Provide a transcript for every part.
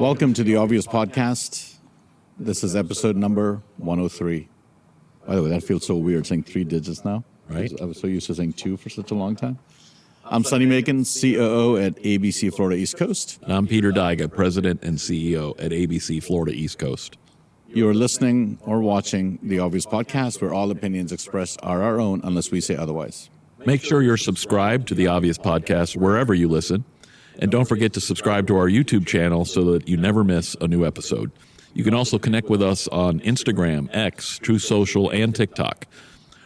Welcome to the Obvious Podcast. This is episode number 103. By the way, that feels so weird saying 3 digits now. Right. I was so used to saying 2 for such a long time. I'm Sonny Macon, COO at ABC Florida East Coast. I'm Peter Dyga, President and CEO at ABC Florida East Coast. You are listening or watching the Obvious Podcast, where all opinions expressed are our own unless we say otherwise. Make sure you're subscribed to the Obvious Podcast wherever you listen. And don't forget to subscribe to our YouTube channel so that you never miss a new episode. You can also connect with us on Instagram, X, Truth Social, and TikTok,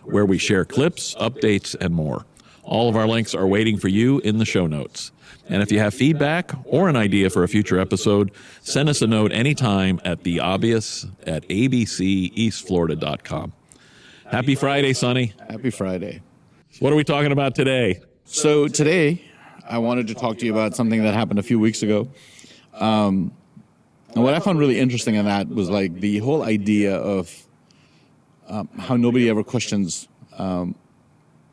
where we share clips, updates, and more. All of our links are waiting for you in the show notes. And if you have feedback or an idea for a future episode, send us a note anytime at theobvious@abceastflorida.com. Happy Friday, Sonny. Happy Friday. What are we talking about today? So today, I wanted to talk to you about something that happened a few weeks ago. And what I found really interesting in that was like the whole idea of how nobody ever questions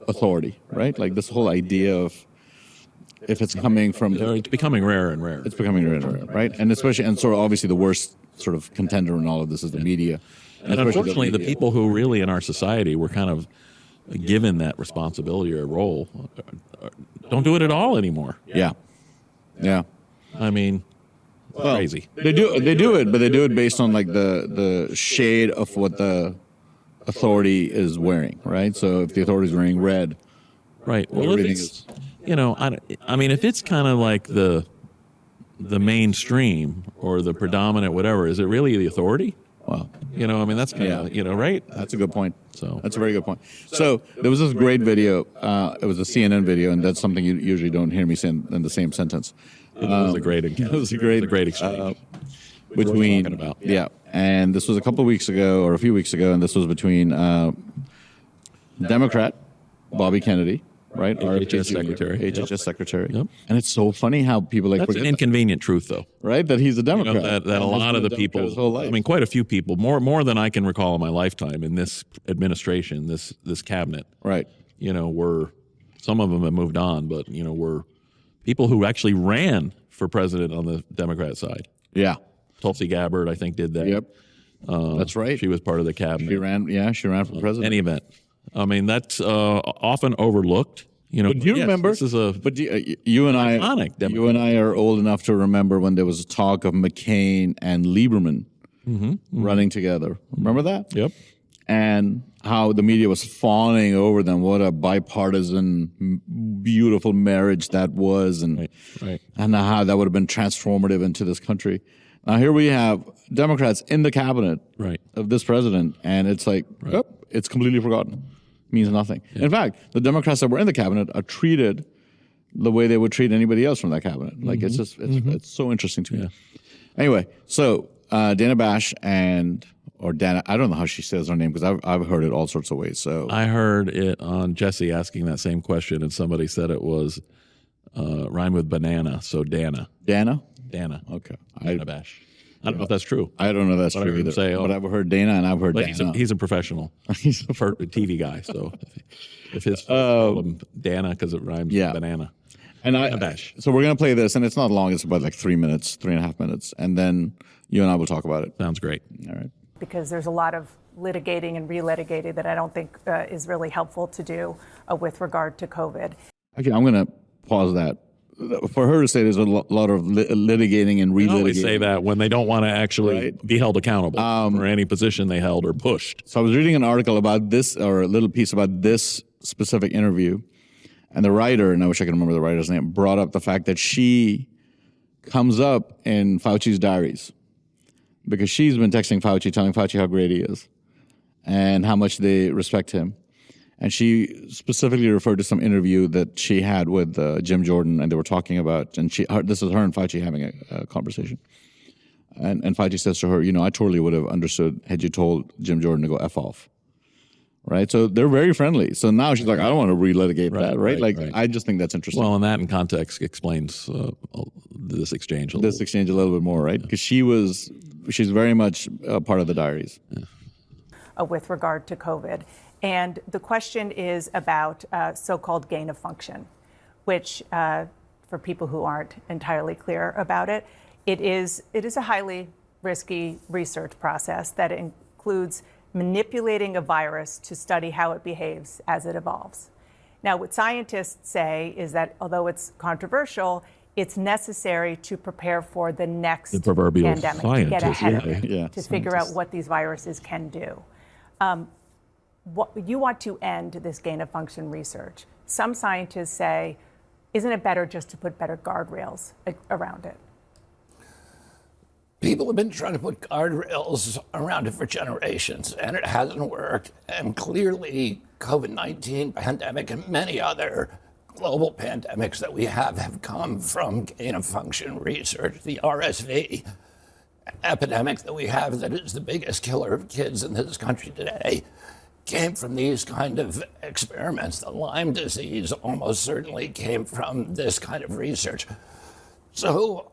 authority, right? Like this whole idea of if it's coming from... It's becoming rarer and rarer. It's becoming rarer and rarer, right? And especially, and sort of obviously the worst sort of contender in all of this is the media. And unfortunately, the people who really in our society were kind of given that responsibility or role don't do it at all anymore. Yeah. I mean, crazy. They do it, but they do it based on like the shade of what the authority is wearing, right? So if the authority is wearing red, right? Well, if it's, I mean, if it's kind of like the mainstream or the predominant whatever, is it really the authority? Well, I mean, that's kind of, right? That's a good point. So that's a very good point. So there was this great video. It was a CNN video, and that's something you usually don't hear me say in the same sentence. It was a great encounter. It was a great exchange. Between, talking about. Yeah. And this was a couple of weeks ago, or a few weeks ago, and this was between Democrat Bobby Kennedy, right? HHS Secretary. HHS Secretary. Yep. And it's so funny how people That's forget an inconvenient truth, though. right? That he's a Democrat. That a lot of the people, his whole life. I mean, quite a few people, more than I can recall in my lifetime in this administration, this cabinet, Right. were, some of them have moved on, but, were people who actually ran for president on the Democrat side. Yeah. Tulsi Gabbard, I think, did that. Yep. That's right. She was part of the cabinet. She ran for president. Any event. I mean, that's often overlooked. But do you remember? This is a you and I, iconic Democrat. You and I are old enough to remember when there was talk of McCain and Lieberman running together. Remember that? Yep. And how the media was fawning over them. What a bipartisan, beautiful marriage that was, and Right. and how that would have been transformative into this country. Now here we have Democrats in the cabinet Right. of this president, and it's like, it's completely forgotten. Means nothing. Yeah. In fact, the Democrats that were in the cabinet are treated the way they would treat anybody else from that cabinet. Like it's just, it's so interesting to me. Yeah. Anyway, so Dana Bash or Dana, I don't know how she says her name because I've heard it all sorts of ways. So I heard it on Jesse asking that same question, and somebody said it was rhyme with banana, so Dana. Dana? Okay. Dana Bash. I don't know if that's true. I don't know if that's true either. But I've heard Dana and I've heard Dana. He's a professional. He's a TV guy, so if his Dana because it rhymes with banana. And Bash. So we're going to play this, and it's not long. It's about like 3.5 minutes, and then you and I will talk about it. Sounds great. All right. Because there's a lot of litigating and relitigating that I don't think is really helpful to do with regard to COVID. Actually, I'm going to pause that. For her to say there's a lot of litigating and relitigating. They always say that when they don't want to actually be held accountable for any position they held or pushed. So I was reading an article about this, or a little piece about this specific interview, and the writer, and I wish I could remember the writer's name, brought up the fact that she comes up in Fauci's diaries because she's been texting Fauci, telling Fauci how great he is and how much they respect him. And she specifically referred to some interview that she had with Jim Jordan, and they were talking about, and this is her and Fauci having a conversation. And Fauci says to her, I totally would have understood had you told Jim Jordan to go F off. Right? So they're very friendly. So now she's like, I don't want to relitigate that, right? I just think that's interesting. Well, and that in context explains this exchange a little bit more, right? Because she's very much a part of the diaries. Yeah. With regard to COVID. And the question is about so-called gain of function, which for people who aren't entirely clear about it, It is a highly risky research process that includes manipulating a virus to study how it behaves as it evolves. Now, what scientists say is that although it's controversial, it's necessary to prepare for the next proverbial pandemic, to get ahead of it, to figure out scientists. what these viruses can do. You want to end this gain-of-function research. Some scientists say, isn't it better just to put better guardrails around it? People have been trying to put guardrails around it for generations, and it hasn't worked. And clearly, COVID-19 pandemic and many other global pandemics that we have come from gain-of-function research. The RSV epidemic that we have, that is the biggest killer of kids in this country today, came from these kind of experiments. The Lyme disease almost certainly came from this kind of research. So,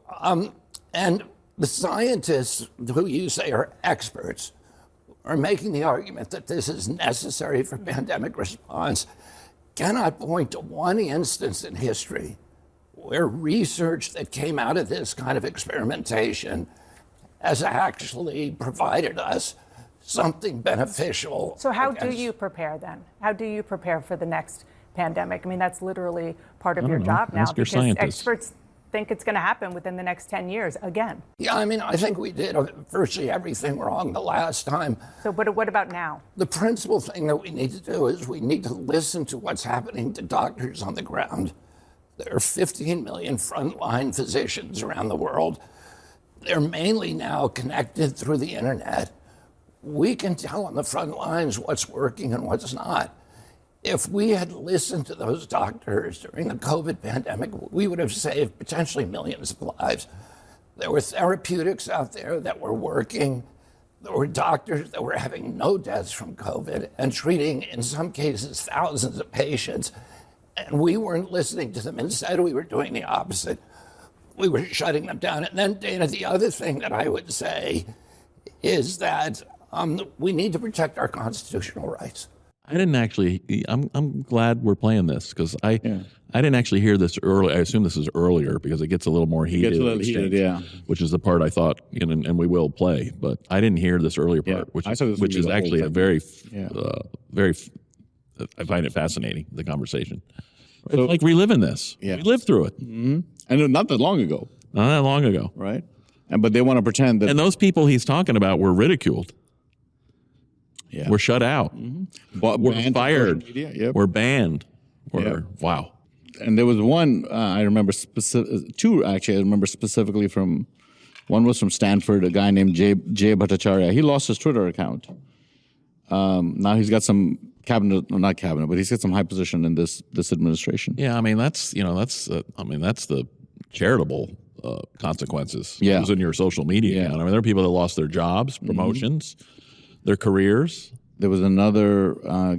and the scientists who you say are experts are making the argument that this is necessary for pandemic response, cannot point to one instance in history where research that came out of this kind of experimentation has actually provided us something beneficial. So how do you prepare then? How do you prepare for the next pandemic? I mean, that's literally part of your job now, Ask your because scientists. experts think it's going to happen within the next 10 years again. Yeah, I mean, I think we did virtually everything wrong the last time. So what about now? The principal thing that we need to do is we need to listen to what's happening to doctors on the ground. There are 15 million frontline physicians around the world. They're mainly now connected through the internet. We can tell on the front lines what's working and what's not. If we had listened to those doctors during the COVID pandemic, we would have saved potentially millions of lives. There were therapeutics out there that were working. There were doctors that were having no deaths from COVID and treating, in some cases, thousands of patients. And we weren't listening to them. Instead, we were doing the opposite. We were shutting them down. And then, Dana, the other thing that I would say is that we need to protect our constitutional rights. I didn't actually. I'm glad we're playing this because I didn't actually hear this early. I assume this is earlier because it gets a little more heated. gets a little heated, yeah. Which is the part I thought, and we will play. But I didn't hear this earlier part, Yeah, which I thought this would which be is the whole actually a thing. very. I find it fascinating, the conversation. It's like reliving this. Yeah. We lived through it And not that long ago, not that long ago. right? But they want to pretend that And those people he's talking about were ridiculed. yeah. We're shut out. We're We're fired. Media. Yep. We're banned. Yeah. Wow. And there was one I remember two actually. I remember specifically from one was from Stanford, a guy named Jay Bhattacharya. He lost his Twitter account. Now he's got some not cabinet, but he's got some high position in this administration. Yeah, I mean that's the charitable consequences. Yeah. Using your social media Yeah. account. I mean, there are people that lost their jobs, promotions, their careers. There was another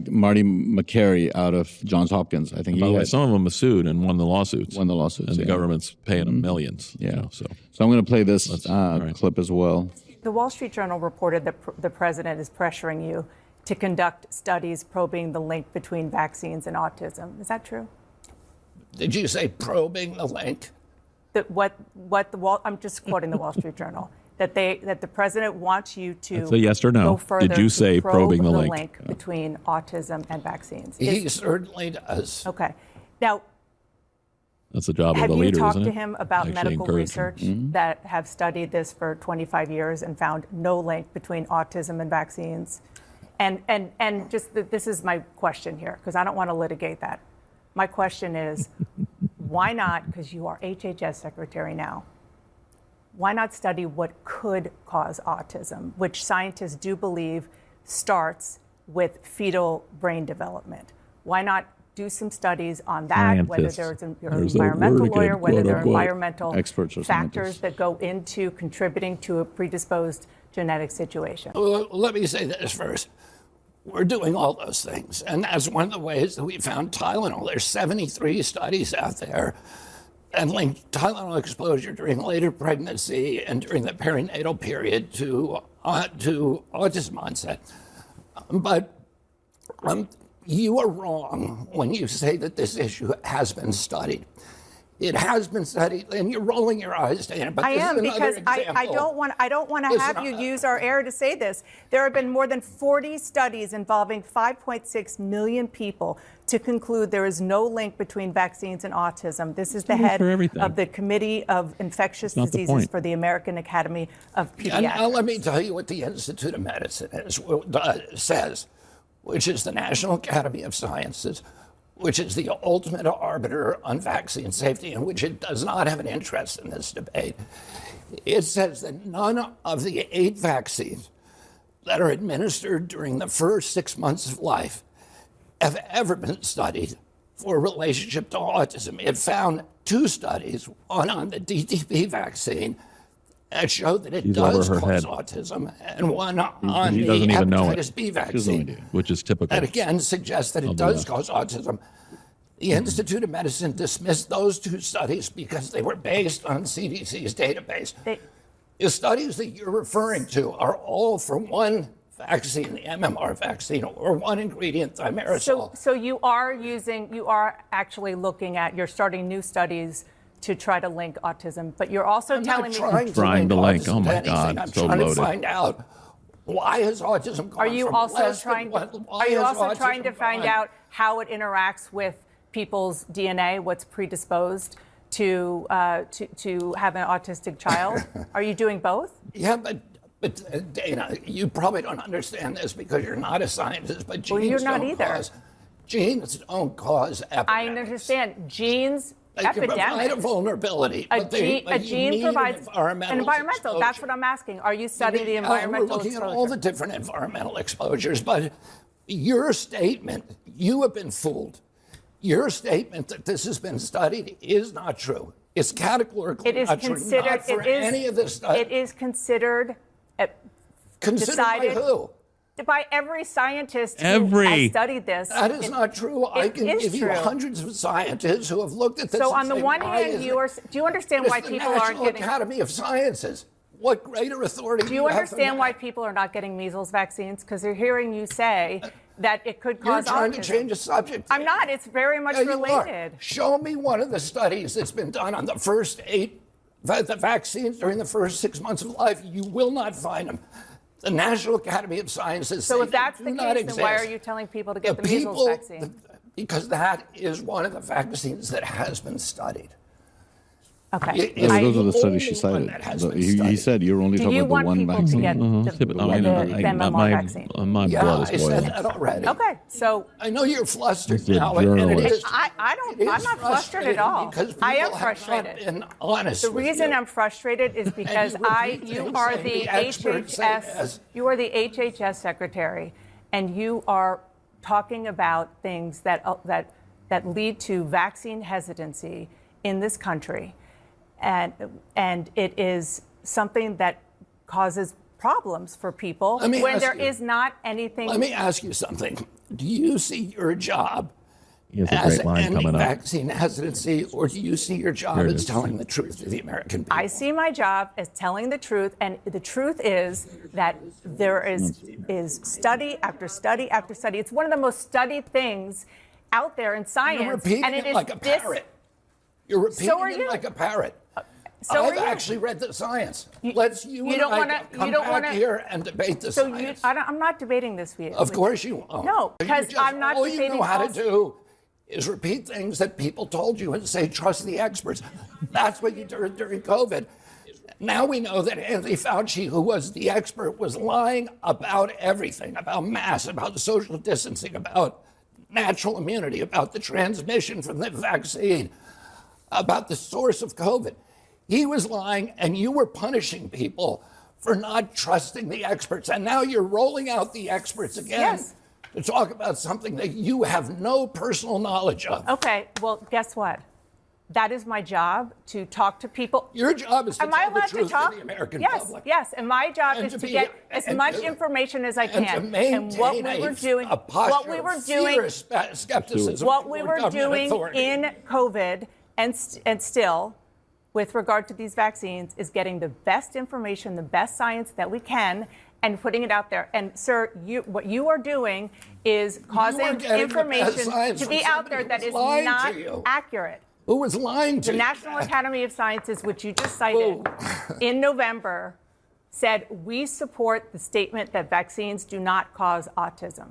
Marty McCary out of Johns Hopkins. I think By the he way, had some of them have sued and won the lawsuits. won the lawsuits. and the yeah. government's paying them millions. Yeah. You know, so So I'm going to play this right. clip as well. The Wall Street Journal reported that the president is pressuring you to conduct studies probing the link between vaccines and autism. Is that true? Did you say probing the link? I'm just quoting the Wall Street Journal. That the president wants you to That's a yes or no. go further Did you to say probe probing the link? between autism and vaccines. He certainly does. Okay. Now, that's the job of have the you leader, talked isn't to it? him about Actually medical encourage him. research that have studied this for 25 years and found no link between autism and vaccines? And just this is my question here, because I don't want to litigate that. My question is, why not, because you are HHS Secretary now, why not study what could cause autism, which scientists do believe starts with fetal brain development? Why not do some studies on that, whether Scientists. you're an There's a environmental word again, lawyer, whether quote, there are unquote. environmental Experts or factors scientists. that go into contributing to a predisposed genetic situation? Well, let me say this first. We're doing all those things. And that's one of the ways that we found Tylenol. There's 73 studies out there and linked Tylenol exposure during later pregnancy and during the perinatal period to autism onset. But you are wrong when you say that this issue has been studied. It has been studied, and you're rolling your eyes, Dana. But I this am, is another because I example. don't want to have you use our air to say this. There have been more than 40 studies involving 5.6 million people to conclude there is no link between vaccines and autism. This is the head of the Committee of Infectious Diseases for the American Academy of Pediatrics. And now let me tell you what the Institute of Medicine says, which is the National Academy of Sciences, which is the ultimate arbiter on vaccine safety, in which it does not have an interest in this debate. It says that none of the 8 vaccines that are administered during the first 6 months of life have ever been studied for relationship to autism. It found 2 studies, one on the DTP vaccine that showed that it does cause autism, and one on the hepatitis B vaccine, which is typical. that again suggests that it does cause autism. The Institute of Medicine dismissed those 2 studies because they were based on CDC's database. The studies that you're referring to are all for one vaccine, the MMR vaccine, or one ingredient, thimerosal. So you are actually looking at, you're starting new studies to try to link autism, but you're also telling me trying to link. Oh my God, I'm so trying loaded. to find out why has autism gone Are you from also less trying than to, why are you has also trying to autism find gone- out how it interacts with people's DNA, what's predisposed to have an autistic child? Are you doing both? Yeah, but Dana, you probably don't understand this because you're not a scientist, but genes you're not don't either. cause genes don't cause epidemics. I understand genes. They can provide a Epidemics. vulnerability, A but you gene need provides an environmental exposure. That's what I'm asking. Are you studying the environmental We're looking exposure? at all the different environmental exposures, but your statement, you have been fooled. Your statement that this has been studied is not true. It's categorically It is not considered. true. Not for any of this stuff. It is considered. Considered decided by who? By every scientist who has studied this. That is not true. I can give you true. hundreds of scientists who have looked at this. So and on the say, one why hand, is you it? are. Do you understand It's why the people aren't National getting? Academy of Sciences. What greater authority Do you have than understand that? why people are not getting measles vaccines? Because they're hearing you say that it could You're cause trying autism. to change the subject. I'm not. It's very much Yeah, you are. related. Show me one of the studies that's been done on the first 8 the vaccines during the first 6 months of life. You will not find them. The National Academy of Sciences So say if that's they the do not case, then exist. why are you telling people to get the measles vaccine? Because that is one of the vaccines that has been studied. Okay. Those are the the studies she only one cited. that has been He studied. said you're only Do talking you about the want one people vaccine. to get the MMR vaccine? My Yeah, blood I is said boiling. that already. Okay, so I know you're flustered It's a now, and it journalist. is. I don't. it is I'm not flustered at all. Because I am people have not frustrated. been honest The with reason you. I'm frustrated is because you repeat you things are and the the experts say HHS. yes. You are the HHS Secretary, and you are talking about things that lead to vaccine hesitancy in this country, and it is something that causes problems for people Let me when ask there you- is not anything. Let me ask you something. Do you see your job He has a as great line ending coming up. vaccine hesitancy, or do you see your job Here it as is. telling the truth to the American people? I see my job as telling the truth, and the truth is that there is study after study after study. It's one of the most studied things out there in science. You're repeating and it is like a this. parrot. You're repeating So are it you. like a parrot. So are I've you. actually read the science. You Let's don't and I wanna- come you don't back wanna- here and debate the So you, science. I'm not debating this with you. Of course you won't. No, because I'm not all you debating know how to also- do is repeat things that people told you and say, trust the experts. That's what you did during COVID. Now we know that Anthony Fauci, who was the expert, was lying about everything, about masks, about social distancing, about natural immunity, about the transmission from the vaccine, about the source of COVID. He was lying, and you were punishing people for not trusting the experts. And now you're rolling out the experts again Yes. to talk about something that you have no personal knowledge of. Okay, well, guess what? That is my job, to talk to people. Your job is to Am I tell the allowed to truth talk? to the American Yes, public. yes. And my job And is to to be- get as and much to- information as I And to can. maintain And what we were doing, a posture what we were of doing, fierce skepticism what we toward were government doing authority. in COVID and still, with regard to these vaccines, is getting the best information, the best science that we can, and putting it out there. And sir, what you are doing is causing getting the best information science to from be out somebody there who that was is lying to not you. accurate. who was lying to The you. National Academy of Sciences, which you just cited, in November, said, we support the statement that vaccines do not cause autism.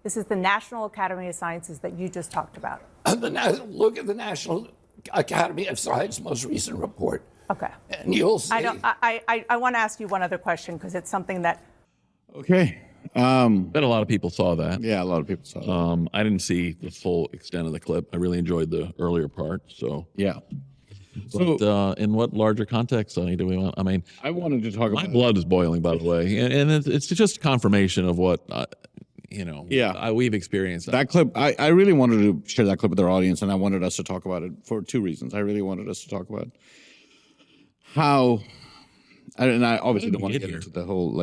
This is the National Academy of Sciences that you just talked about. Look at the National Academy of Science most recent report. Okay. And you'll see. I want to ask you one other question because it's something that. Okay. Bet a lot of people saw that. Yeah, a lot of people saw that. I didn't see the full extent of the clip. I really enjoyed the earlier part. So, Yeah. but, in what larger context, Sonny, do we want? I mean, I wanted to talk my about blood is boiling, by the way, and it's just confirmation of what we've experienced. that clip. I really wanted to share that clip with our audience, and I wanted us to talk about it for two reasons. I really wanted us to talk about how, and I obviously don't want to get into the whole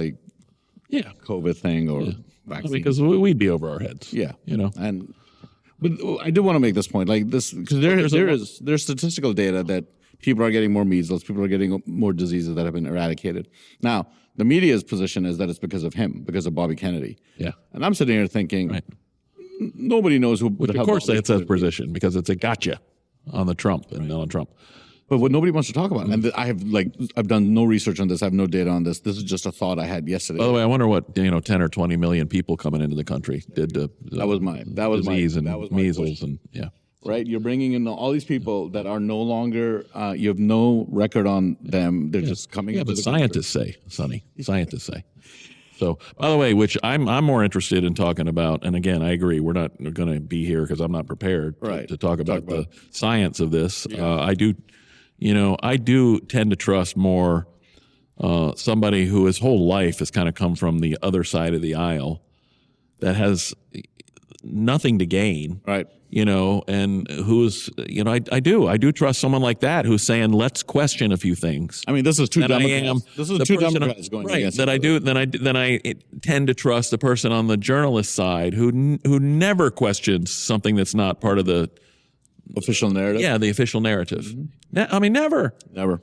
COVID thing or vaccine, because we'd be over our heads. Yeah, and. But I do want to make this point, like this, because there's statistical data that people are getting more measles, people are getting more diseases that have been eradicated. Now, the media's position is that it's because of him, because of Bobby Kennedy. Yeah. And I'm sitting here thinking, nobody knows who. Which, of course, that's his position, because it's a gotcha on the Trump and on Trump. But what nobody wants to talk about, and I've done no research on this, I have no data on this. This is just a thought I had yesterday. By the way, I wonder what 10 or 20 million people coming into the country did to disease and measles and right. You're bringing in all these people that are no longer. You have no record on them. They're just coming. Yeah, but scientists say, Sonny. Scientists say. So, by the way, which I'm more interested in talking about, and again, I agree, we're not going to be here because I'm not prepared to talk about the science of this. I do tend to trust more somebody who his whole life has kind of come from the other side of the aisle that has nothing to gain. Right. And who's, I do trust someone like that who's saying, let's question a few things. I mean, this is two Democrats. This is two Democrats going against each other. Then I tend to trust the person on the journalist side who never questions something that's not part of the official narrative. Yeah, the official narrative. Mm-hmm. Never.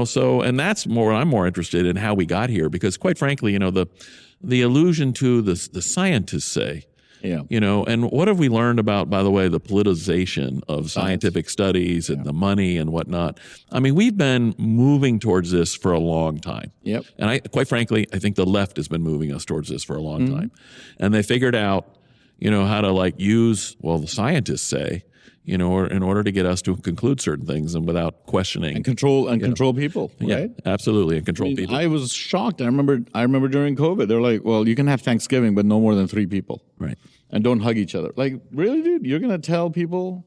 So, and that's more what I'm more interested in, how we got here, because quite frankly, the allusion to the scientists say, and what have we learned about, by the way, the politicization of scientific studies and the money and whatnot? I mean, we've been moving towards this for a long time. Yep. And quite frankly, I think the left has been moving us towards this for a long time. And they figured out, how to use, the scientists say, in order to get us to conclude certain things and without questioning. And control people, right? Yeah, absolutely, and control people. I was shocked. I remember during COVID, they're like, well, you can have Thanksgiving, but no more than 3 people. Right. And don't hug each other. Like, really, dude? You're going to tell people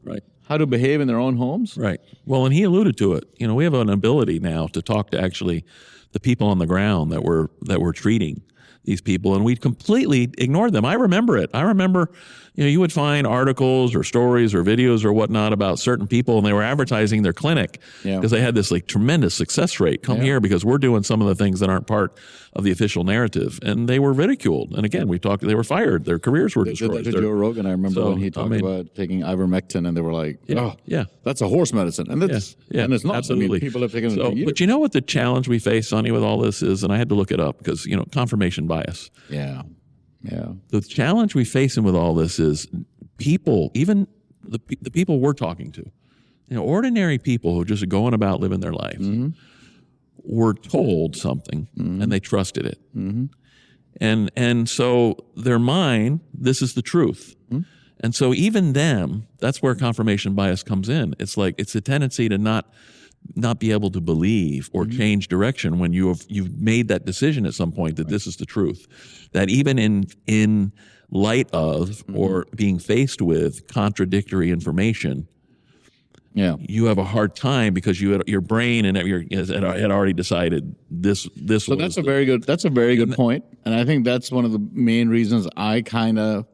how to behave in their own homes? Right. Well, and he alluded to it. We have an ability now to talk to actually the people on the ground that we're treating these people, and we completely ignored them. I remember it. I remember, you would find articles or stories or videos or whatnot about certain people, and they were advertising their clinic because they had this tremendous success rate. Come here because we're doing some of the things that aren't part of the official narrative, and they were ridiculed. And again, they were fired. Their careers were destroyed. They did that to Joe Rogan. I remember when he talked about taking ivermectin, and they were like, that's a horse medicine. And that's, and it's not. Absolutely. I mean, people have taken it for years. But you know what the challenge we face, Sonny, with all this is, and I had to look it up because, confirmation bias. Yeah. The challenge we face with all this is people, even the people we're talking to, ordinary people who are just going about living their life, were told something and they trusted it. And so their mind, this is the truth. And so even them, that's where confirmation bias comes in. It's it's a tendency to not be able to believe or change direction when you've made that decision at some point that this is the truth. That even in light of or being faced with contradictory information, you have a hard time because your brain and had already decided this. So that's a very good point, and I think that's one of the main reasons I kind of.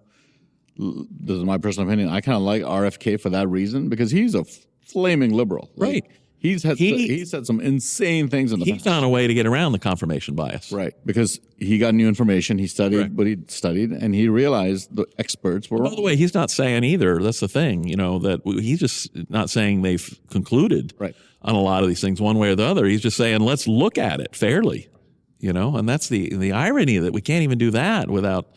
This is my personal opinion. I kind of like RFK for that reason because he's a flaming liberal, right? He's said some insane things in the past. He found a way to get around the confirmation bias. Right, because he got new information, he studied what he studied, and he realized the experts were wrong. By the way, he's not saying either, that's the thing, that he's just not saying they've concluded on a lot of these things one way or the other. He's just saying, let's look at it fairly, and that's the irony that we can't even do that without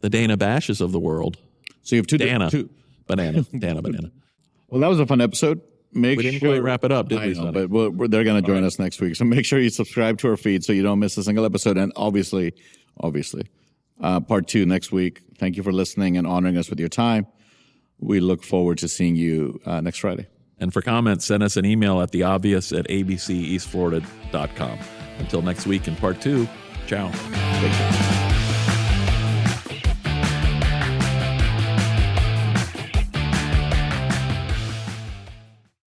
the Dana Bashes of the world. So you have Dana Banana. Well, that was a fun episode. make We didn't sure quite wrap it up, did I we, know, Sonny? but they're going to join us next week. So make sure you subscribe to our feed so you don't miss a single episode. And obviously, part 2 next week. Thank you for listening and honoring us with your time. We look forward to seeing you next Friday. And for comments, send us an email at theobvious@abceastflorida.com. Until next week in part 2, ciao. Take care.